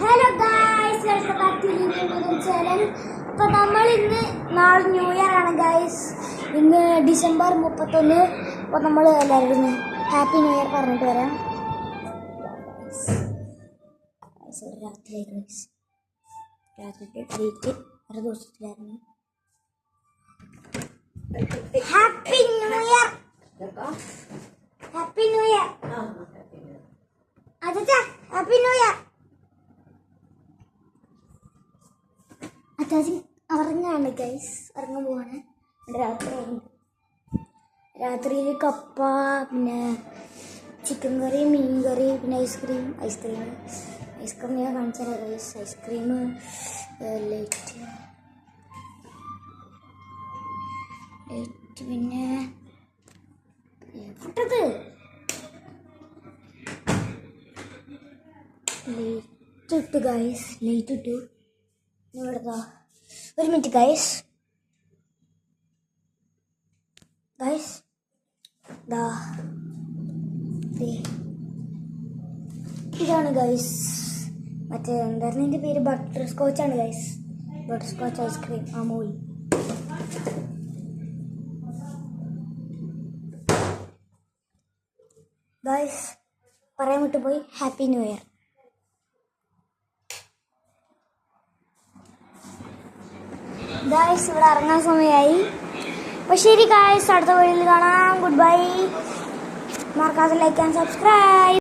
Hello guys, welcome back to YouTube channel. അപ്പോൾ നമ്മൾ ഇന്ന് നാളെ ന്യൂ ഇയർ ആണ് ഗൈസ്. ഇന്ന് ഡിസംബർ 31. അപ്പോൾ നമ്മൾ എല്ലാവരും ഹാപ്പി ന്യൂ ഇയർ പറഞ്ഞിട്ട് വരാം. രാത്രി ഡേറ്റ് ഒരു ദിവസത്തിലായിരുന്നു. Happy new year, happy new year അച്ഛാ, ഹാപ്പി ന്യൂ ഇയർ. അച്ചാച്ചൻ ഉറങ്ങാണ് ഗൈസ്, ഉറങ്ങാൻ പോവാണ്. രാത്രിയിൽ കപ്പ, പിന്നെ ചിക്കൻ കറി, മീൻ കറി, പിന്നെ ഐസ്ക്രീം ഞാൻ കാണിച്ചാൽ ഗൈസ്. ഐസ്ക്രീം ലൈറ്റ് പിന്നെ ഫുട്ടത് ലൈറ്റ് ഇട്ട് ഗൈസ്, ലൈറ്റ് ഇട്ടു. ഇവിടുത്തെ ഒരു മിനിറ്റ് ഗൈസ് ഇതാണ് ഗൈസ്. മറ്റേ എന്തായിരുന്നു എൻ്റെ പേര്, ബട്ടർ സ്കോച്ചാണ് guys. Butterscotch ice cream Amul. Guys പറയാൻ വിട്ടുപോയി, ഹാപ്പി ന്യൂ ഇയർ. ഗായ്സ് ഇവിടെ ഇറങ്ങാൻ സമയമായി. അപ്പോൾ ശരി ഗായ്സ്, അടുത്ത വീഡിയോയിൽ കാണാം. Good bye. മറക്കാതെ ലൈക്ക് ആൻഡ് സബ്സ്ക്രൈബ്.